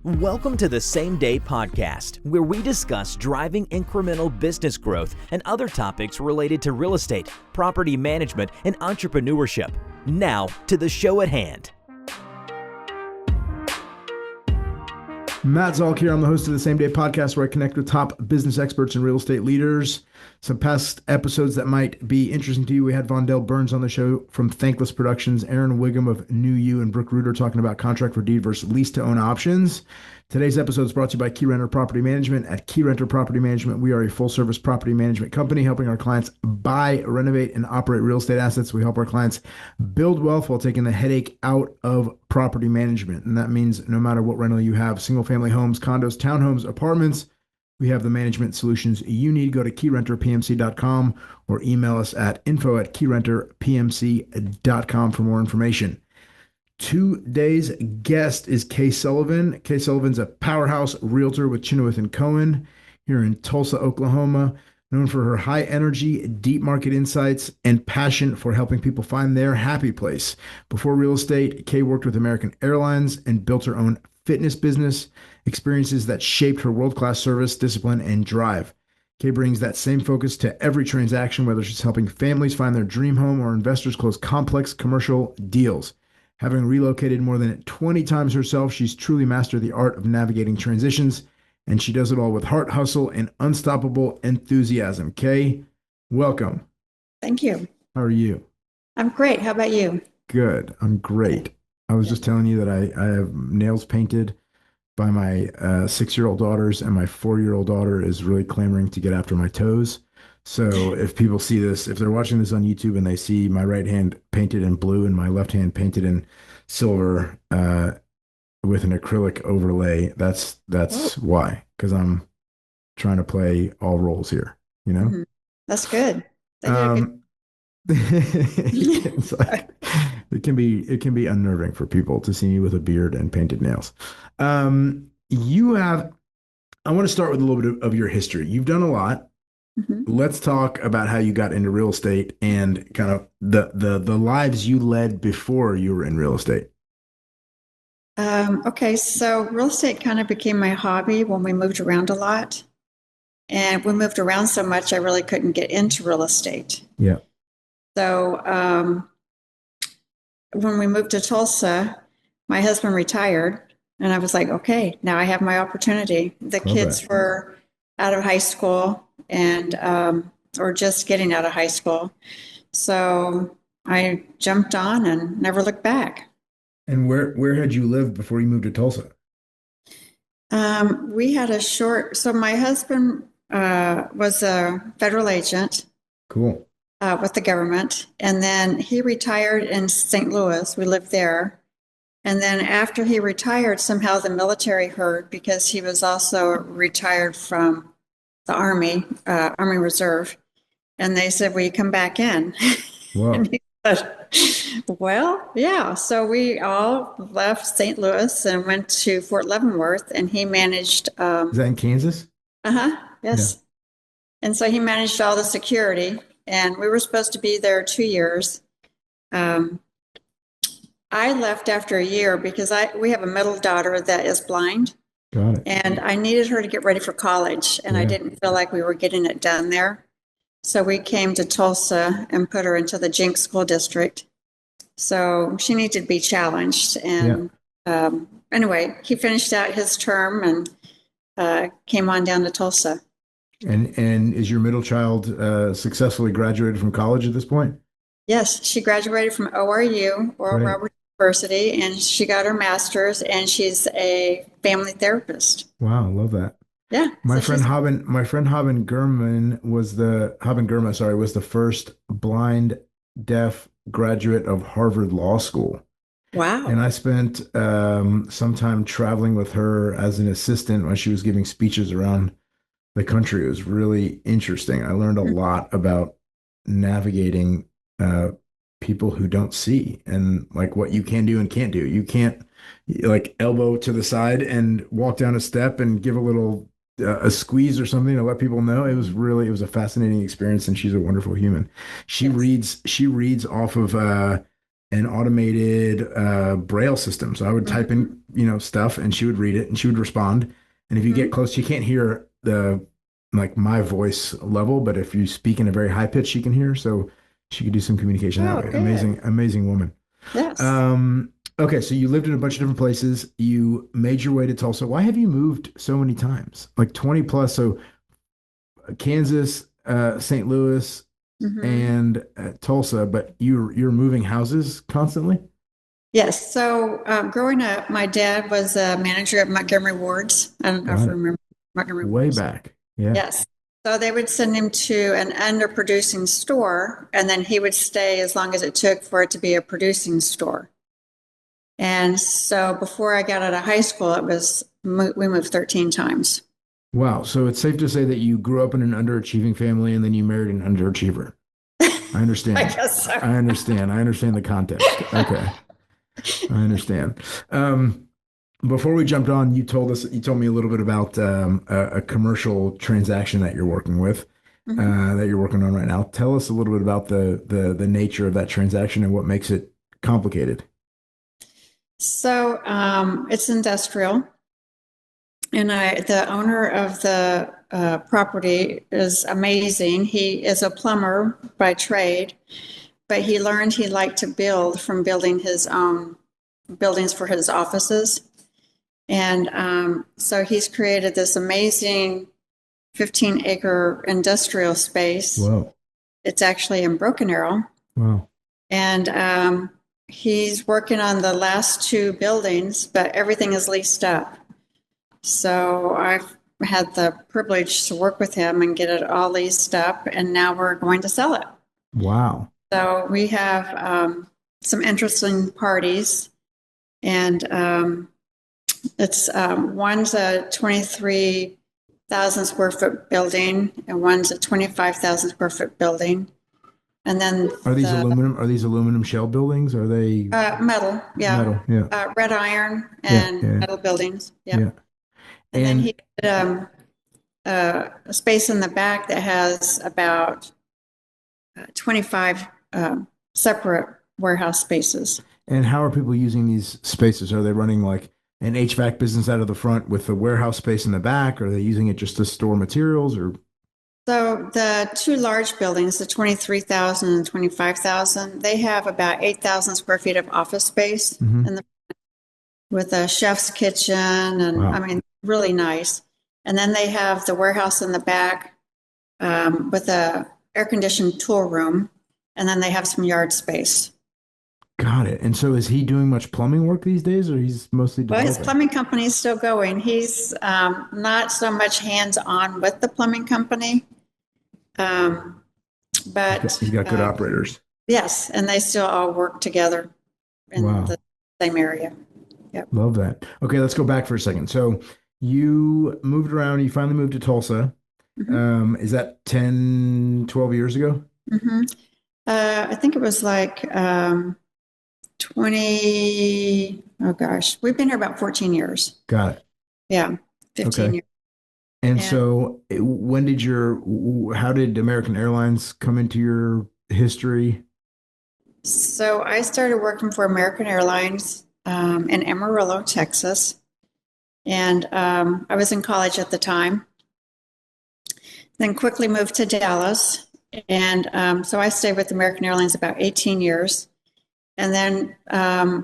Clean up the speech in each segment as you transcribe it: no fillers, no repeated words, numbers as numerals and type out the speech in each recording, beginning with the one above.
Welcome to the Same Day Podcast, where we discuss driving incremental business growth and other topics related to real estate, property management, and entrepreneurship. Now to the show at hand. Matt Zalk here. I'm the host of the Same Day Podcast, where I connect with top business experts and real estate leaders. Some past episodes that might be interesting to you. We had Vondell Burns on the show from Thankless Productions, Aaron Wiggum of New You, and Brooke Reuter talking about contract for deed versus lease to own options. Today's episode is brought to you by Keyrenter Property Management. At Keyrenter Property Management, we are a full-service property management company helping our clients buy, renovate, and operate real estate assets. We help our clients build wealth while taking the headache out of property management. And that means no matter what rental you have, single-family homes, condos, townhomes, apartments, we have the management solutions you need. Go to keyrenterpmc.com or email us at info@keyrenterpmc.com for more information. Today's guest is Kay Sullivan. Kay Sullivan's a powerhouse realtor with Chinowth Cohen here in Tulsa, Oklahoma, known for her high energy, deep market insights, and passion for helping people find their happy place. Before real estate, Kay worked with American Airlines and built her own fitness business, experiences that shaped her world-class service, discipline, and drive. Kay brings that same focus to every transaction, whether she's helping families find their dream home or investors close complex commercial deals. Having relocated more than 20 times herself, she's truly mastered the art of navigating transitions, and she does it all with heart, hustle, and unstoppable enthusiasm. Kay, welcome. Thank you. How are you? I'm great. How about you? Good. I'm great. I was just telling you that I have nails painted by my 6-year-old daughters, and my 4-year-old daughter is really clamoring to get after my toes. So if people see this, if they're watching this on YouTube and they see my right hand painted in blue and my left hand painted in silver with an acrylic overlay, that's why, because I'm trying to play all roles here, you know? Mm-hmm. That's good. It's like, it can be unnerving for people to see me with a beard and painted nails. I want to start with a little bit of your history. You've done a lot. Mm-hmm. Let's talk about how you got into real estate and kind of the lives you led before you were in real estate. Okay, so real estate kind of became my hobby when we moved around a lot. And we moved around so much, I really couldn't get into real estate. Yeah. So when we moved to Tulsa, my husband retired, and I was like, okay, now I have my opportunity. The kids were out of high school and or just getting out of high school. So I jumped on and never looked back. And where had you lived before you moved to Tulsa? We had so my husband was a federal agent. Cool. With the government. And then he retired in St. Louis. We lived there. And then after he retired, somehow the military heard, because he was also retired from the Army Reserve. And they said, will you come back in? Wow. And he said, well, yeah. So we all left St. Louis and went to Fort Leavenworth, and he managed. Is that in Kansas? Yes. Yeah. And so he managed all the security, and we were supposed to be there 2 years. I left after a year because we have a middle daughter that is blind. Got it. And I needed her to get ready for college, and I didn't feel like we were getting it done there. So we came to Tulsa and put her into the Jinx School District. So she needed to be challenged. And anyway, he finished out his term and came on down to Tulsa. And is your middle child successfully graduated from college at this point? Yes, she graduated from ORU, Oral Roberts University, and she got her master's, and she's a family therapist. Wow, I love that. Yeah. My friend Haben Gurman was the first blind deaf graduate of Harvard Law School. Wow. And I spent some time traveling with her as an assistant when she was giving speeches around the country. It was really interesting. I learned a lot about navigating people who don't see, and like what you can do and can't do. You can't like elbow to the side and walk down a step and give a little a squeeze or something to let people know. It was a fascinating experience, and she's a wonderful human. She reads off of an automated Braille system. So I would type in, stuff and she would read it and she would respond. And if you get close, you can't hear like my voice level, but if you speak in a very high pitch, she can hear. So she could do some communication that way. good. Amazing woman. Yes. Okay, so you lived in a bunch of different places. You made your way to Tulsa. Why have you moved so many times? Like 20 plus. So Kansas, St. Louis, and Tulsa, but you're moving houses constantly? Yes. So growing up, my dad was a manager at Montgomery Wards. I don't know if you remember Montgomery Way Wards. back. Yeah. Yes. So they would send him to an underproducing store, and then he would stay as long as it took for it to be a producing store. And so before I got out of high school, we moved 13 times. Wow. So it's safe to say that you grew up in an underachieving family and then you married an underachiever. I understand. I guess so. I understand. I understand the context. Okay. I understand. Before we jumped on, you told me a little bit about a commercial transaction that you're working with, that you're working on right now. Tell us a little bit about the nature of that transaction and what makes it complicated. So it's industrial, and the owner of the property is amazing. He is a plumber by trade, but he learned he liked to build from building his own buildings for his offices. And so he's created this amazing 15-acre industrial space. Wow. It's actually in Broken Arrow. Wow. And he's working on the last two buildings, but everything is leased up. So I've had the privilege to work with him and get it all leased up, and now we're going to sell it. Wow. So we have some interesting parties, and it's one's a 23,000 square foot building, and one's a 25,000 square foot building. And then are these aluminum shell buildings? Are they metal? Yeah. Metal, yeah. Red iron and metal buildings. Yeah. And then he did a space in the back that has about 25 separate warehouse spaces. And how are people using these spaces? Are they running like an HVAC business out of the front with the warehouse space in the back? Are they using it just to store materials or? So the two large buildings, the 23,000 and 25,000, they have about 8,000 square feet of office space with a chef's kitchen, and wow. I mean, really nice. And then they have the warehouse in the back with a air-conditioned tool room, and then they have some yard space. Got it. And so is he doing much plumbing work these days, or he's mostly developing? Well, his plumbing company is still going. He's not so much hands-on with the plumbing company, but he's got good operators. Yes, and they still all work together in the same area. Yep. Love that. Okay, let's go back for a second. So you moved around. You finally moved to Tulsa. Is that 10, 12 years ago? I think it was like 20, oh gosh, we've been here about 14 years. Got it. Yeah, 15 years. And so how did American Airlines come into your history? So I started working for American Airlines in Amarillo, Texas. And I was in college at the time. Then quickly moved to Dallas. And so I stayed with American Airlines about 18 years. And then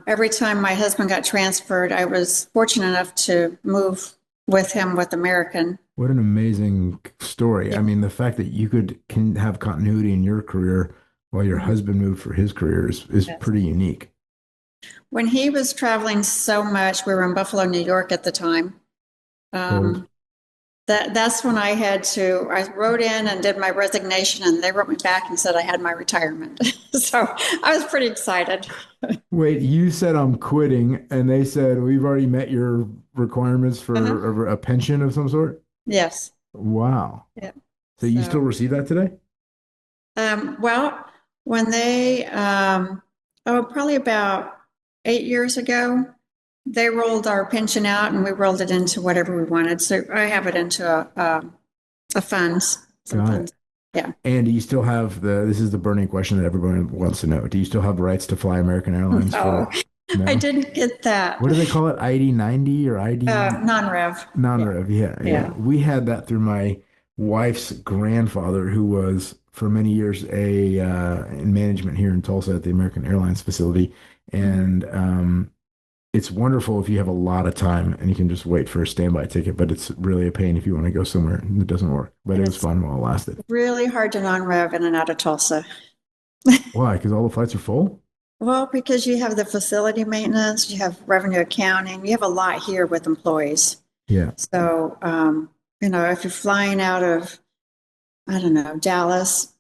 every time my husband got transferred, I was fortunate enough to move with him with American. What an amazing story. Yeah. I mean, the fact that you can have continuity in your career while your husband moved for his career is pretty unique. When he was traveling so much, we were in Buffalo, New York at the time. That's when I wrote in and did my resignation, and they wrote me back and said I had my retirement. So I was pretty excited. Wait, you said I'm quitting, and they said we've already met your requirements for a pension of some sort? Yes. Wow. Yeah. So you still receive that today? Well, when they, probably about 8 years ago, they rolled our pension out and we rolled it into whatever we wanted. So I have it into a funds. Got it. Yeah. And do you still have this is the burning question that everyone wants to know. Do you still have rights to fly American Airlines Oh, for, I no? didn't get that. What do they call it? ID-90 or ID Non-rev. Yeah. non-rev? Yeah, yeah. Yeah. We had that through my wife's grandfather, who was for many years a in management here in Tulsa at the American Airlines facility. Mhm. And it's wonderful if you have a lot of time and you can just wait for a standby ticket, but it's really a pain if you want to go somewhere and it doesn't work. But And it was it's fun while it lasted. really hard to non-rev in and out of Tulsa. Why? Because all the flights are full? Well, because you have the facility maintenance, you have revenue accounting, you have a lot here with employees. Yeah. So, if you're flying out of, I don't know, Dallas,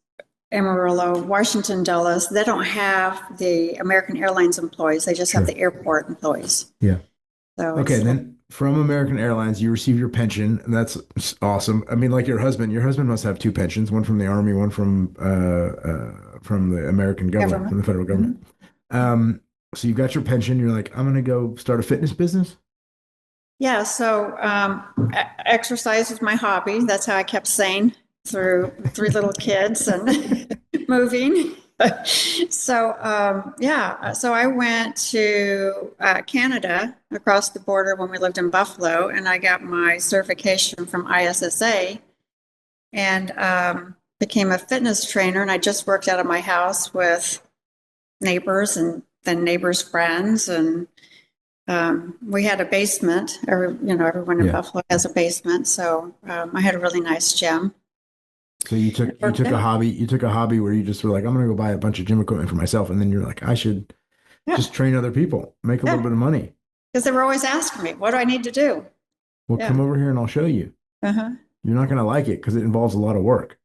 Amarillo, Washington, Dulles, they don't have the American Airlines employees. They just have Sure. the airport employees. Yeah. So Okay, it's, then from American Airlines, you receive your pension. And that's awesome. I mean, like your husband. Your husband must have two pensions, one from the Army, one from the American government, from government. the federal Mhm. government. So you got your pension. You're like, I'm gonna go start a fitness business. Yeah, so exercise is my hobby. That's how I kept sane through three little kids and moving. So I went to Canada across the border when we lived in Buffalo, and I got my certification from ISSA and became a fitness trainer. And I just worked out of my house with neighbors and then neighbors' friends, and we had a basement. Everyone in Yeah. Buffalo has a basement, so I had a really nice gym. So you Worked took a out. hobby. You took a hobby where you just were like, I'm gonna go buy a bunch of gym equipment for myself, and then you're like, I should Yeah, just train other people, make a little yeah. bit of money. Because they were always asking me, "What do I need to do?" Well, come Yeah. over here and I'll show you. Uh-huh. You're not gonna like it because it involves a lot of work.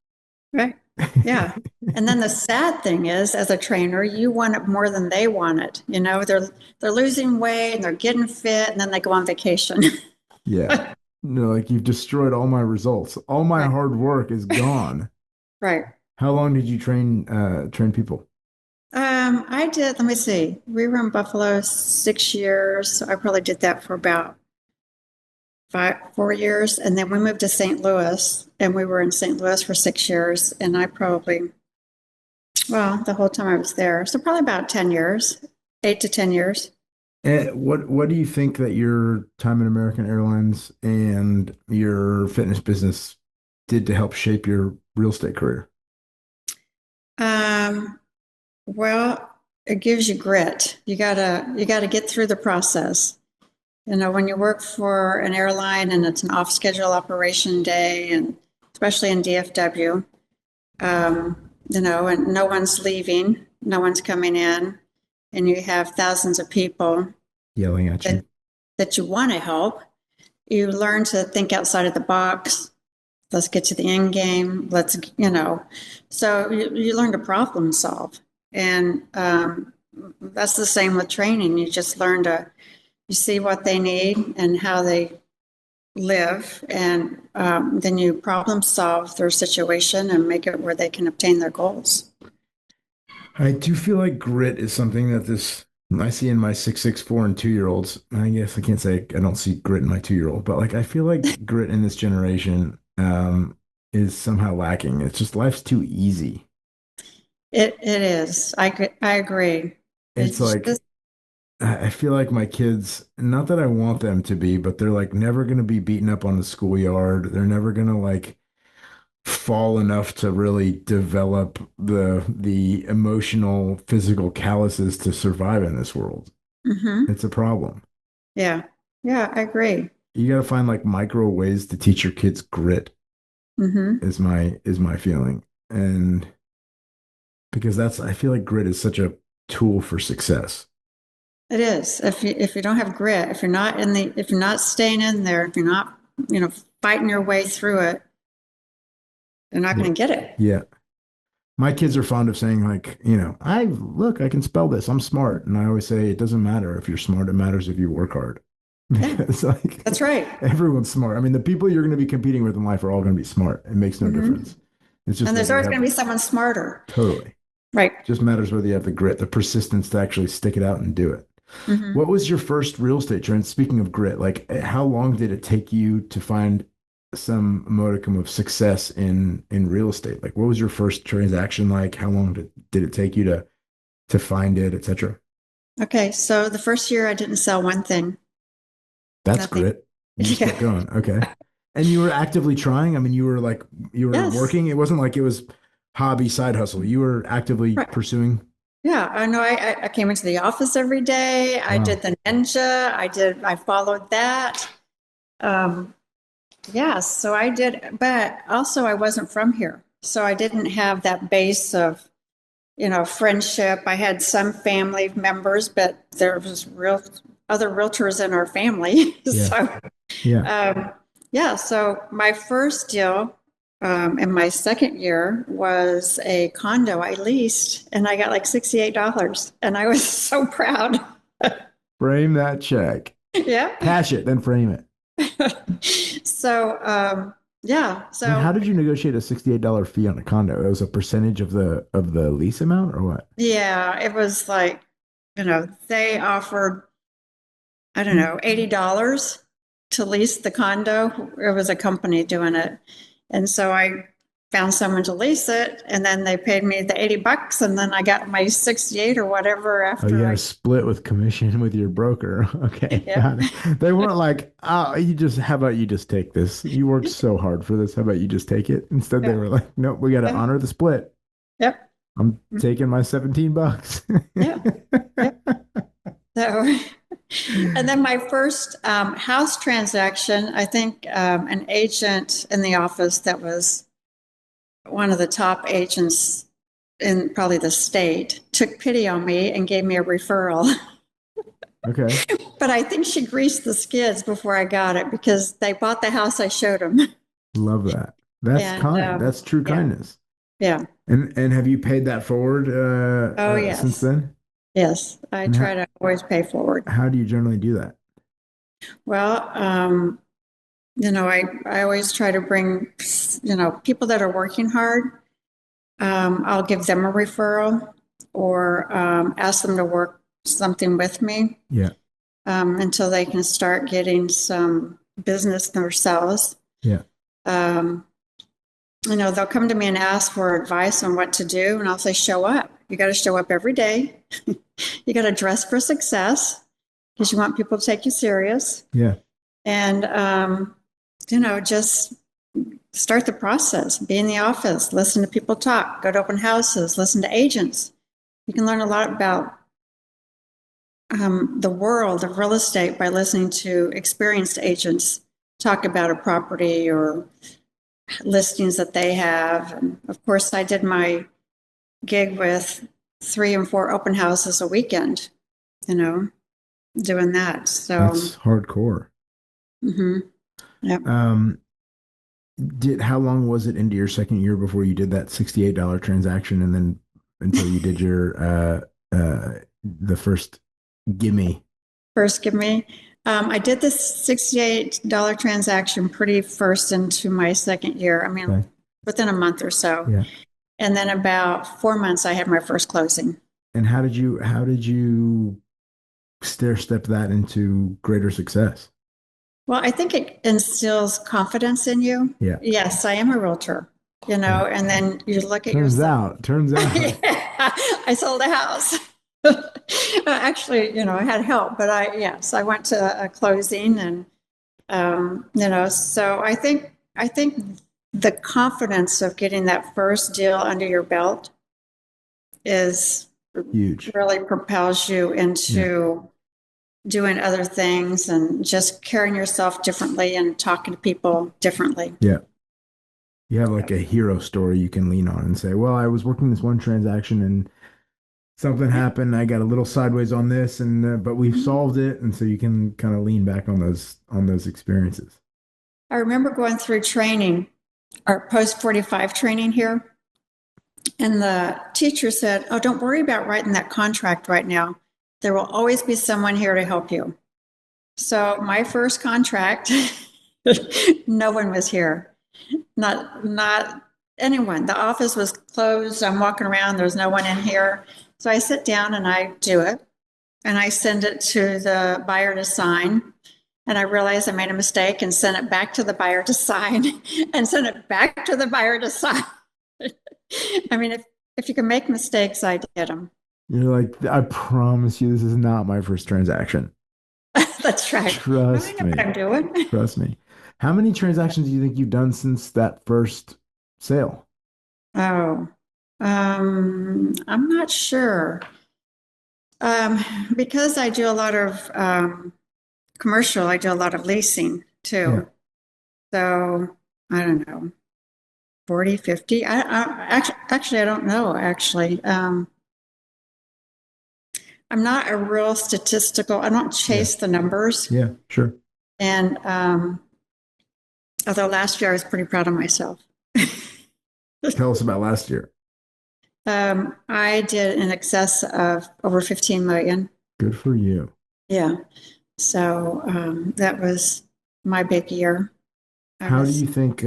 Right. Yeah. And then the sad thing is, as a trainer, you want it more than they want it. They're losing weight and they're getting fit, and then they go on vacation. Yeah. No, like you've destroyed all my results. All my Right. hard work is gone. Right. How long did you train people? I did, let me see. We were in Buffalo 6 years. So I probably did that for about 4 years. And then we moved to St. Louis, and we were in St. Louis for 6 years. And I probably, well, the whole time I was there. So probably about 10 years, 8 to 10 years. And what do you think that your time in American Airlines and your fitness business did to help shape your real estate career? Um, well, it gives you grit. You gotta get through the process. When you work for an airline and it's an off-schedule operation day, and especially in DFW, and no one's leaving, no one's coming in, and you have thousands of people Yelling at that you. that you want to help. You learn to think outside of the box. Let's get to the end game. So you learn to problem solve. And that's the same with training. You just learn you see what they need and how they live. And then you problem solve their situation and make it where they can obtain their goals. I do feel like grit is something that this I see in my 6'4" and 2 year olds. I guess I can't say I don't see grit in my 2 year old, but like I feel like grit in this generation is somehow lacking. It's just life's too easy. It is. I agree. It's It's like just, I feel like my kids, not that I want them to be, but they're like never going to be beaten up on the schoolyard. They're never going to like fall enough to really develop the emotional, physical calluses to survive in this world. mhm. It's a problem. Yeah. Yeah, I agree. You got to find like micro ways to teach your kids grit Hmm. is my feeling. And because that's I feel like grit is such a tool for success. It is. If you don't have grit, if you're not staying in there, if you're not, fighting your way through it, you're not Yeah. going to get it. Yeah. My kids are fond of saying like, I can spell this. I'm smart. And I always say it doesn't matter if you're smart. It matters if you work hard. Yeah, Because like that's right. everyone's smart. I mean, the people you're going to be competing with in life are all going to be smart. It makes no Hmm. difference. It's just And there's whether you always have going to be someone smarter. totally. Right. Just matters whether you have the grit, the persistence to actually stick it out and do it. Hmm. What was your first real estate trend? Speaking of grit, like how long did it take you to find some modicum of success in real estate. Like, what was your first transaction like? How long did it take you to find it, etc.? Okay, so the first year I didn't sell one thing. That's Nothing. grit. You just kept Yeah. going. Okay. And you were actively trying. I mean, you were Yes. working. It wasn't like it was hobby side hustle. You were actively Right. pursuing. Yeah, I know. I came into the office every day. I did Wow. the ninja. I followed that. Um, yeah, so I did, but also I wasn't from here. So I didn't have that base of, friendship. I had some family members, but there was real other realtors in our family. Yeah. So, Yeah. um, yeah, so my first deal in my second year was a condo I leased, and I got like $68, and I was so proud. Frame that check. Yeah. Cash it, then frame it. So, yeah, And how so did you negotiate a $68 fee on a condo? It was a percentage of the lease amount or what? yeah, it was like, they offered, I don't know, $80 to lease the condo. It was a company doing it. And so I found someone to lease it, and then they paid me the $80, and then I got my 68 or whatever Oh, you after had a I, split with commission with your broker. Okay, yeah, got it. They weren't like, oh, how about you just take this? You worked so hard for this. How about you just take it? Instead, they yeah, were like, nope, we got to yeah, honor the split. yep, I'm taking my $17. yeah, yep. So, and then my first house transaction, I think an agent in the office that was one of the top agents in probably the state took pity on me and gave me a referral. Okay, But I think she greased the skids before I got it because they bought the house I showed them. love that. That's And kind. That's true yeah, kindness. yeah. And have you paid that forward Oh, since yes. then? Yes. I And try to always pay forward. how do you generally do that? Well, I always try to bring, people that are working hard. I'll give them a referral or ask them to work something with me Yeah, until they can start getting some business themselves. yeah, Um, they'll come to me and ask for advice on what to do, and I'll say, show up. You got to show up every day. You got to dress for success because you want people to take you serious. yeah. And, just start the process, be in the office, listen to people talk, go to open houses, listen to agents. You can learn a lot about the world of real estate by listening to experienced agents talk about a property or listings that they have. And of course, I did my gig with 3 and 4 open houses a weekend, you know, doing that. So, That's hardcore. mhm, yep. Um, how long was it into your second year before you did that $68 transaction and then until you did your the first gimme? First, give me. I did this $68 transaction pretty first into my second year. I mean, Okay. within a month or so. Yeah. And then about 4 months, I had my first closing. And how did you stair step that into greater success? Well, I think it instills confidence in you. Yeah. Yes, I am a realtor, Yeah. and then you look at Turns yourself. out, turns out. Yeah, I sold a house. Actually, I had help, but yes, I went to a closing and, so I think the confidence of getting that first deal under your belt is Huge. really propels you Yeah. into doing other things and just carrying yourself differently and talking to people differently. Yeah. You have like a hero story you can lean on and say, well, I was working this one transaction and something happened. I got a little sideways on this, and but we've solved it, and so you can kind of lean back on those experiences. I remember going through training, our post 45 training here, and the teacher said, "Oh, don't worry about writing that contract right now. There will always be someone here to help you." So my first contract, no one was here. Not anyone. The office was closed. I'm walking around, there's no one in here. So I sit down and I do it, and I send it to the buyer to sign. and I realized I made a mistake and sent it back to the buyer to sign and sent it back to the buyer to sign. I mean, if you can make mistakes, I did them. You're like, I promise you, this is not my first transaction. That's right. I Trust know me. what I'm doing. Trust me. How many transactions do you think you've done since that first sale? Oh, I'm not sure. Because I do a lot of commercial, I do a lot of leasing Yeah. too. So I don't know, 40, 50. Actually, I don't know, actually. I'm not a real statistical, I don't Yeah. chase the numbers. Yeah, sure. And although last year I was pretty proud of myself. Tell us about last year. I did in excess of over 15 million. Good for you. Yeah. So that was my big year. How do you think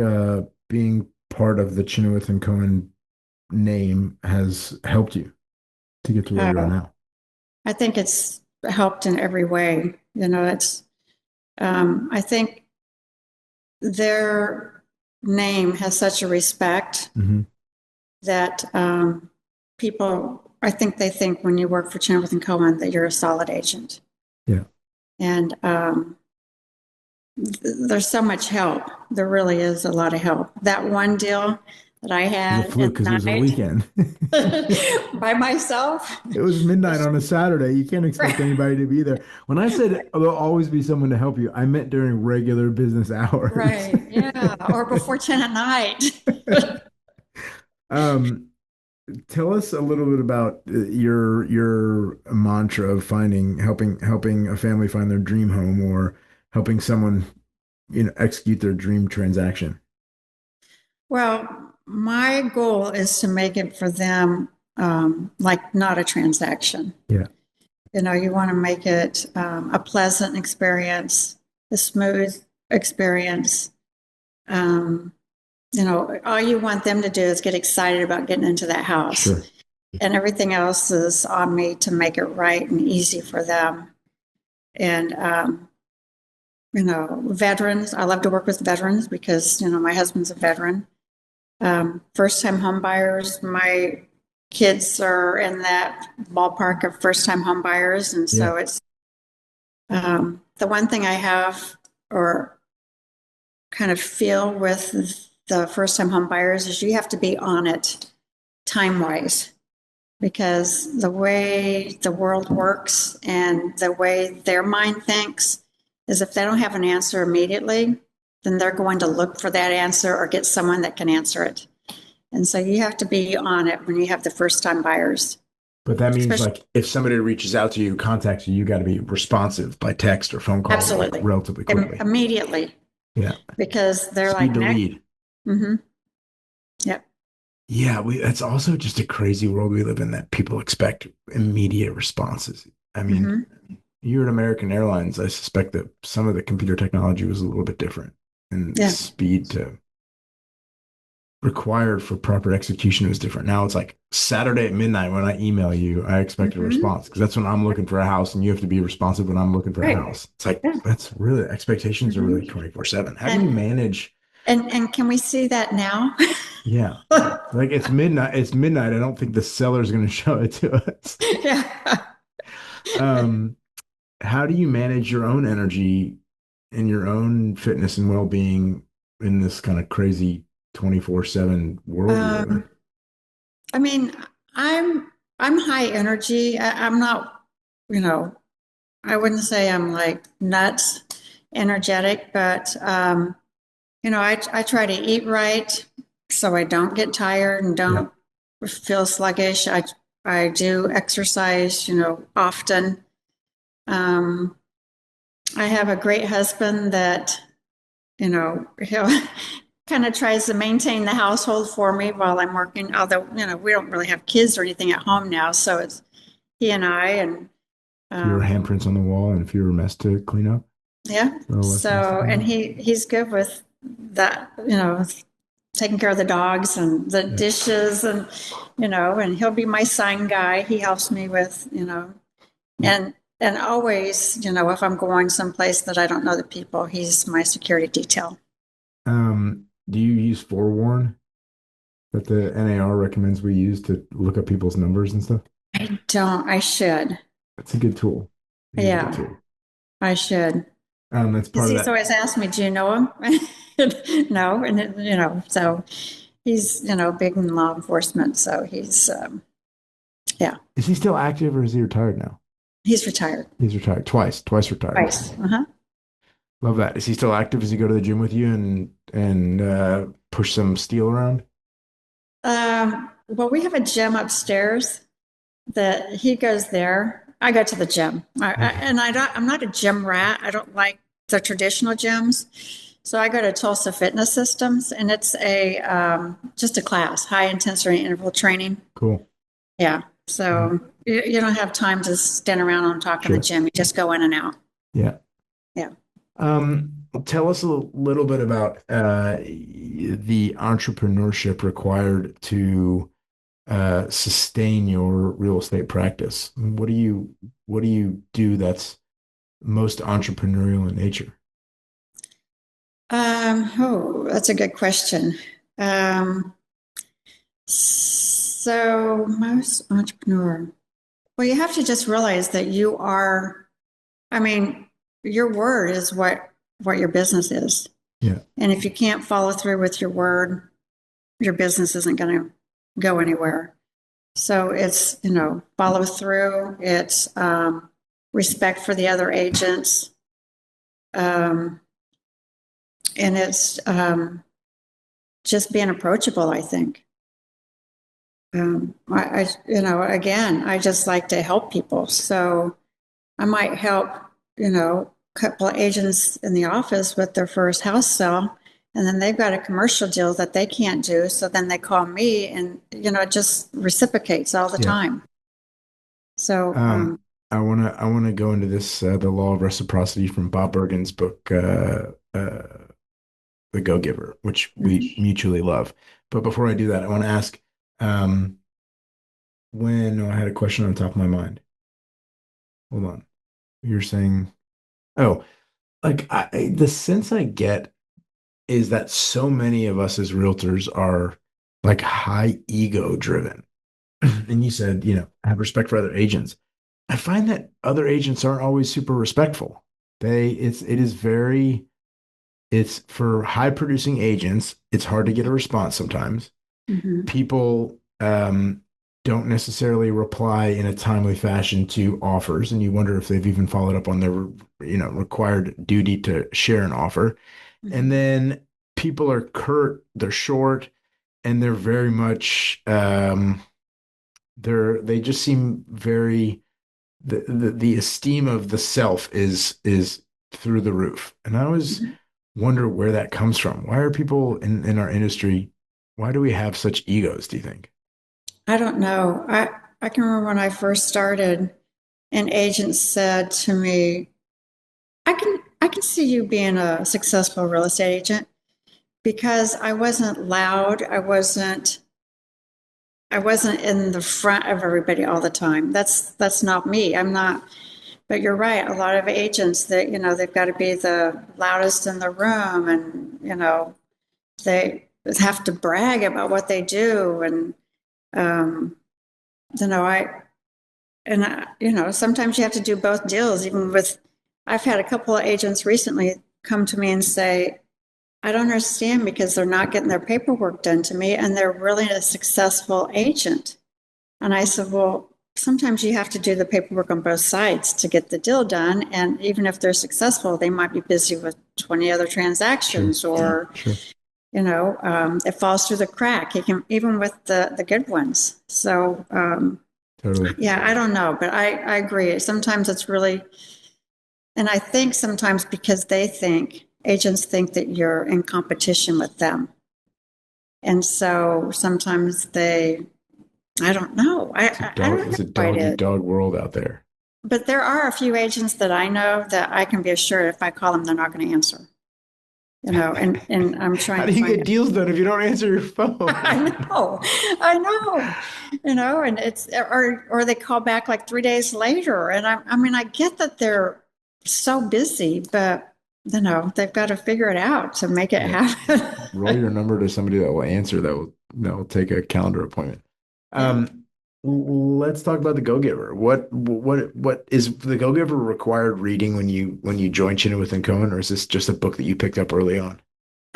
being part of the Chinowth and Cohen name has helped you to get to where you are uh, now? I think it's helped in every way. You know, I think their name has such a respect Mm-hmm. that people, I think they think when you work for Chinowth and Cohen that you're a solid agent. Yeah. And there's so much help. There really is a lot of help. That one deal that I It was a had fluke at because it was a night weekend. by myself. It was midnight on a Saturday. You can't expect anybody to be there. When I said there'll always be someone to help you, I meant during regular business hours. Right. Yeah. Or before 10 at night. Um, Tell us a little bit about your mantra of helping a family find their dream home or helping someone, execute their dream transaction. Well, my goal is to make it for them like not a transaction. Yeah. You know, you want to make it a pleasant experience, a smooth experience. Um, you know, all you want them to do is get excited about getting into that house. Sure. And everything else is on me to make it right and easy for them. And, you know, veterans, I love to work with veterans because, you know, my husband's a veteran. First time home buyers, my kids are in that ballpark of first time home buyers. And so Yeah. it's the one thing I have or kind of feel with the first time home buyers is you have to be on it time wise because the way the world works and the way their mind thinks is if they don't have an answer immediately, then they're going to look for that answer or get someone that can answer it. And so you have to be on it when you have the first time buyers. But that means Especially, like if somebody reaches out to you, contacts you, you got to be responsive by text or phone call, like, absolutely, relatively quickly. immediately, Yeah. because they're Speed like, to next. lead. Mm-hmm. Yep. Yeah, that's also just a crazy world we live in that people expect immediate responses. I mean, Mm-hmm. you're at American Airlines. I suspect that some of the computer technology was a little bit different and the Yeah. speed to required for proper execution was different. Now it's like Saturday at midnight when I email you, I expect a Mm-hmm. response because that's when I'm looking for a house and you have to be responsive when I'm looking for a Right. house. It's like, Yeah. that's really, expectations are Mm-hmm. really 24/7. How do you manage? And can we see that now? Yeah. Like it's midnight. It's midnight. I don't think the seller's going to show it to us. Yeah. Um, how do you manage your own energy and your own fitness and well-being in this kind of crazy 24/7 world we live in? I mean, I'm I'm high energy. I'm not, you know, I wouldn't say I'm like nuts energetic, but you know, I try to eat right so I don't get tired and Yeah. don't feel sluggish. I do exercise, you know, often. Um, I have a great husband that, you know, he'll kind of tries to maintain the household for me while I'm working. Although, you know, we don't really have kids or anything at home now, so it's he and I, and Fewer um, handprints on the wall and fewer mess to clean up. yeah. A little less mess to So, clean and up. he's good with that, you know, taking care of the dogs and the Yeah. dishes, and you know, and he'll be my sign guy. He helps me with, you know, and And always, if I'm going someplace that I don't know the people, he's my security detail. Do you use Forewarn that the NAR recommends we use to look up people's numbers and stuff? I don't. I should. That's a good tool. It is a good Yeah, tool. I should. That's Because part of he's that. always asked me, "Do you know him?" No, and so he's big in law enforcement. So yeah, Is he still active or is he retired now? he's retired He's retired twice retired. twice. Uh-huh. Love that. Is he still active? Does he go to the gym with you and push some steel around? Well, we have a gym upstairs that he goes there. I go to the gym, and I'm not a gym rat. I don't like the traditional gyms, so I go to Tulsa Fitness Systems, and it's a just a class, high intensity interval training. Cool. Yeah, so you don't have time to stand around and talk in the Sure. gym. You just go in and out. Yeah. Yeah. Tell us a little bit about the entrepreneurship required to sustain your real estate practice. What do you do that's most entrepreneurial in nature? Oh, that's a good question. Um, so most entrepreneur, well, you have to just realize that you are, I mean, your word is what your business is. Yeah. And if you can't follow through with your word, your business isn't going to go anywhere. So it's, follow through. It's respect for the other agents. And it's just being approachable, I think. Again, I just like to help people. So I might help, a couple of agents in the office with their first house sale, and then they've got a commercial deal that they can't do. So then they call me, and it just reciprocates all the Yeah. time. So I wanna go into this the law of reciprocity from Bob Bergen's book The Go-Giver, which we mutually love. But before I do that, I want to ask um, I had a question on the top of my mind. Hold on. You're saying, oh, like the sense I get is that so many of us as realtors are like high ego driven. And you said, have respect for other agents. I find that other agents aren't always super respectful. It's for high producing agents, it's hard to get a response sometimes. mhm. People don't necessarily reply in a timely fashion to offers, and you wonder if they've even followed up on their, required duty to share an offer. And then people are curt, they're short, and they're very much they just seem very the esteem of the self is through the roof. And I always wonder where that comes from. Why are people in our industry, why do we have such egos, do you think? I don't know. I can remember when I first started, an agent said to me, I can see you being a successful real estate agent because I wasn't loud. I wasn't in the front of everybody all the time. That's not me. I'm not, but you're right. A lot of agents that, they've got to be the loudest in the room, and, they have to brag about what they do. And, um, you know, I, sometimes you have to do both deals, I've had a couple of agents recently come to me and say, I don't understand because they're not getting their paperwork done to me, and they're really a successful agent. And I said, well, sometimes you have to do the paperwork on both sides to get the deal done. And even if they're successful, they might be busy with 20 other transactions, or, Sure. it falls through the crack, even with the good ones. So, Totally. yeah, I don't know, but I agree. Sometimes it's really, and I think sometimes because agents think that you're in competition with them. And so sometimes I don't know. I don't know It's a quite dog eat it. dog world out there. But there are a few agents that I know that I can be assured if I call them, they're not going to answer. and I'm trying How to do you find get deals done if you don't answer your phone? I know, and it's, or they call back like 3 days later. And I mean, I get that they're so busy, but they've got to figure it out to make it happen. Roll your number to somebody that will answer, that will take a calendar appointment. Yeah. Let's talk about the Go-Giver. What is the Go-Giver required reading when you join Chinowth and Cohen, or is this just a book that you picked up early on?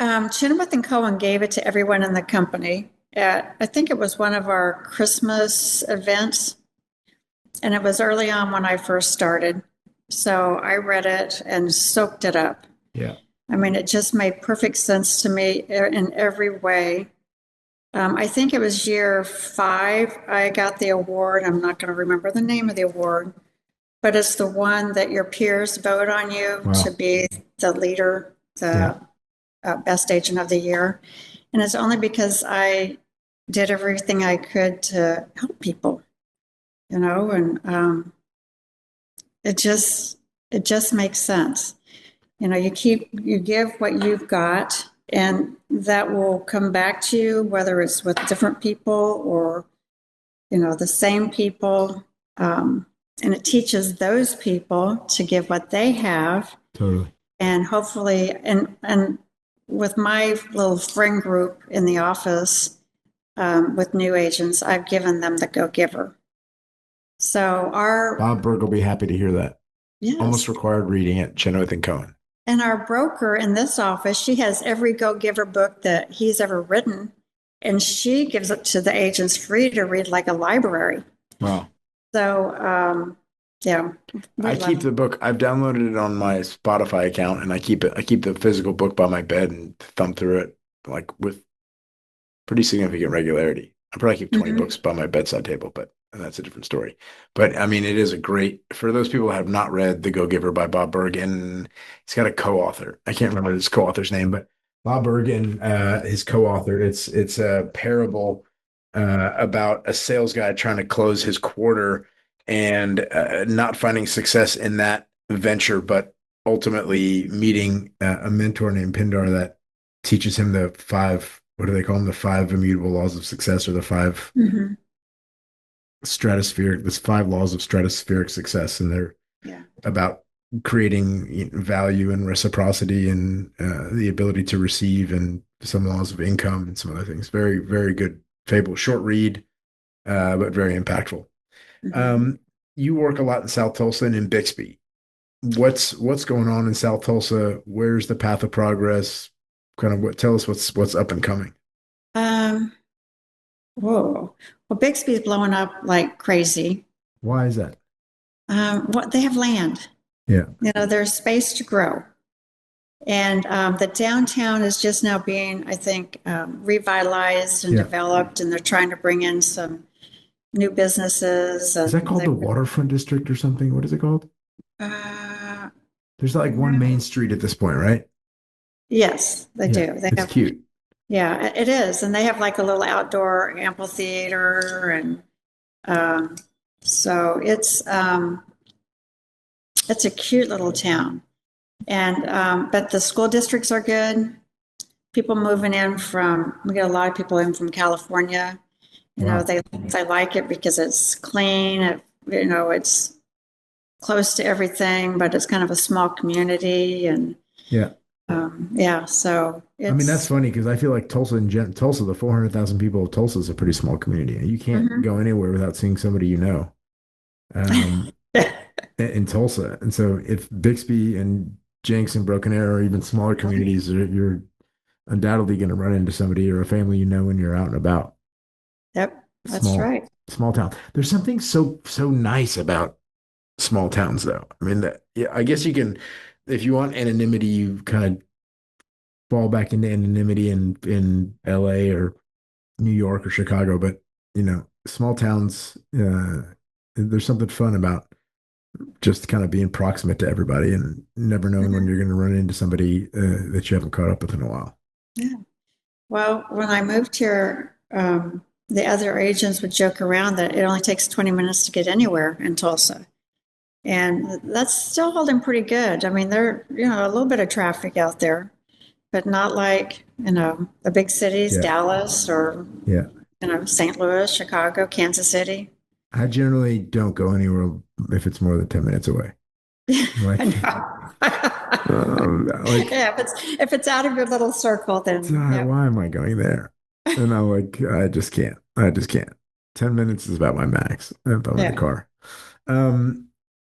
Chinowth and Cohen gave it to everyone in the company at, I think it was one of our Christmas events, and it was early on when I first started. So I read it and soaked it up. Yeah. I mean, it just made perfect sense to me in every way. I think it was year 5 I got the award. I'm not going to remember the name of the award, but it's the one that your peers vote on you to be the leader, the best agent of the year. And it's only because I did everything I could to help people, and it just makes sense. You give what you've got, and that will come back to you, whether it's with different people or, the same people. And it teaches those people to give what they have. Totally. And hopefully, and with my little friend group in the office, with new agents, I've given them the Go-Giver. So Bob Berg will be happy to hear that. Yes. Almost required reading at Chinowth and Cohen. And our broker in this office, she has every Go-Giver book that he's ever written, and she gives it to the agents free to read like a library. Wow. So, yeah. I keep the book. I've downloaded it on my Spotify account, and I keep the physical book by my bed and thumb through it like with pretty significant regularity. I probably keep 20 books by my bedside table, but that's a different story. But I mean, it is a great, for those people who have not read The Go-Giver by Bob Berg, and he's got a co-author. I can't remember his co-author's name, but Bob Berg and his co-author, it's a parable about a sales guy trying to close his quarter and not finding success in that venture, but ultimately meeting a mentor named Pindar that teaches him the 5, what do they call them? The 5 immutable laws of success, or the 5 stratospheric, there's 5 laws of stratospheric success. And they're about creating value and reciprocity and the ability to receive, and some laws of income and some other things. Very, very good fable, short read, but very impactful. You work a lot in South Tulsa and in Bixby. What's going on in South Tulsa? Where's the path of progress? Tell us what's up and coming. Whoa. Well, Bixby's blowing up like crazy. Why is that? They have land. Yeah. There's space to grow. And the downtown is just now being, I think, revitalized and developed, and they're trying to bring in some new businesses. Is that called the Waterfront District or something? What is it called? There's like one main street at this point, right? Yes, they do. It's cute. Yeah, it is. And they have like a little outdoor amphitheater. And so it's a cute little town. And but the school districts are good. People moving in we get a lot of people in from California. They like it because it's clean. It's close to everything, but it's kind of a small community. And so I mean, that's funny because I feel like Tulsa, the 400,000 people of Tulsa is a pretty small community. You can't go anywhere without seeing somebody in Tulsa. And so if Bixby and Jenks and Broken Arrow are even smaller communities, you're undoubtedly going to run into somebody or a family when you're out and about. Yep, that's right. Small town. There's something so nice about small towns, though. I mean, I guess you can, if you want anonymity, you kind of fall back into anonymity in LA or New York or Chicago. But small towns, there's something fun about just kind of being proximate to everybody and never knowing when you're going to run into somebody that you haven't caught up with in a while. Yeah. Well, when I moved here, the other agents would joke around that it only takes 20 minutes to get anywhere in Tulsa. And that's still holding pretty good. I mean, there's a little bit of traffic out there, but not like, the big cities, Dallas or, St. Louis, Chicago, Kansas City. I generally don't go anywhere if it's more than 10 minutes away. Like, yeah, if it's out of your little circle, then why am I going there? And I'm like, I just can't. 10 minutes is about my max if I'm in the car.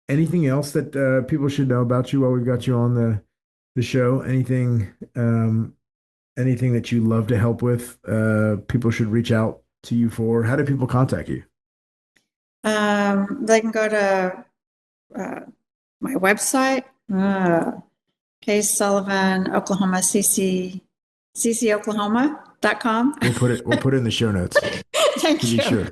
Anything else that people should know about you while we've got you on the show? Anything that you love to help with? People should reach out to you for. How do people contact you? They can go to my website, Kay Sullivan, Oklahoma, ccoklahoma.com. We'll put it in the show notes. Thank to you. be sure.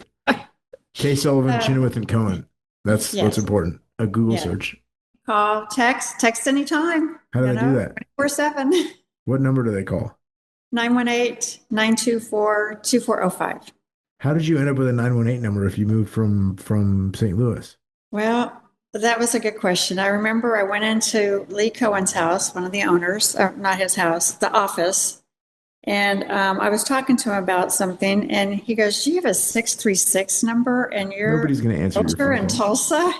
Kay Sullivan, Chinowth and Cohen. That's what's important. A Google search. Call, text anytime. How do they do that? 24/7. What number do they call? 918-924-2405. How did you end up with a 918 number if you moved from St. Louis? Well, that was a good question. I remember I went into Lee Cohen's house, one of the owners, not his house, the office. And I was talking to him about something, and he goes, "Do you have a 636 number?" And nobody's going to answer your phone in Tulsa.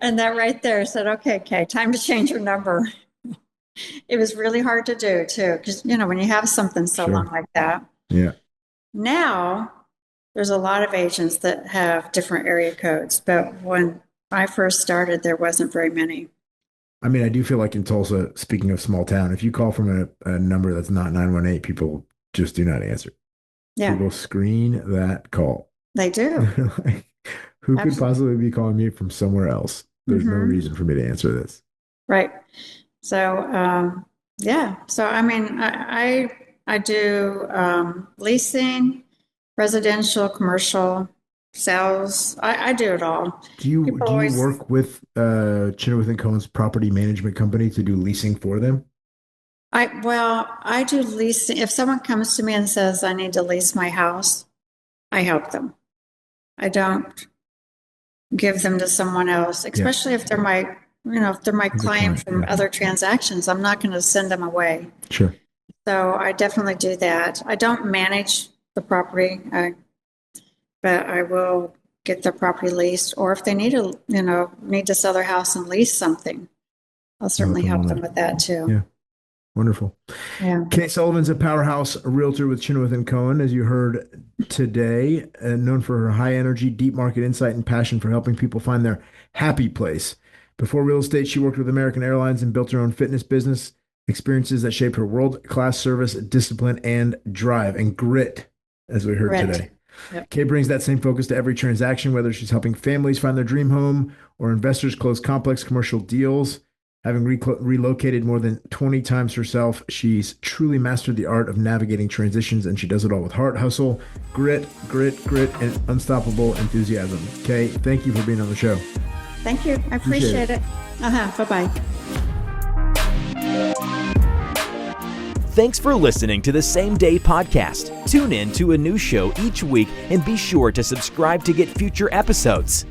And that right there said, "Okay, Kay, time to change your number." It was really hard to do too, because when you have something so long like that. Yeah. Now there's a lot of agents that have different area codes, but when I first started, there wasn't very many. I mean, I do feel like in Tulsa, speaking of small town, if you call from a number that's not 918, people just do not answer. Yeah. People screen that call. They do. Like, who could possibly be calling me from somewhere else? There's no reason for me to answer this. Right. So, So, I mean, I do leasing, residential, commercial, sales. I do it all. Do you work with Chinowth and Cohen's property management company to do leasing for them? I do leasing. If someone comes to me and says, "I need to lease my house," I help them. I don't give them to someone else, especially if they're my client from other transactions. I'm not going to send them away. Sure. So I definitely do that. I don't manage the property, but I will get their property leased, or if they need to sell their house and lease something, I'll certainly help them with that too. Yeah. Wonderful. Yeah. Kay Sullivan's a powerhouse realtor with Chinowth and Cohen, as you heard today, known for her high energy, deep market insight, and passion for helping people find their happy place. Before real estate, she worked with American Airlines and built her own fitness business, experiences that shaped her world-class service, discipline, and drive and grit, as we heard today. Yep. Kay brings that same focus to every transaction, whether she's helping families find their dream home or investors close complex commercial deals. Having relocated more than 20 times herself, she's truly mastered the art of navigating transitions, and she does it all with heart, hustle, grit, and unstoppable enthusiasm. Kay, thank you for being on the show. Thank you. I appreciate it. Bye-bye. Thanks for listening to the Same Day Podcast. Tune in to a new show each week and be sure to subscribe to get future episodes.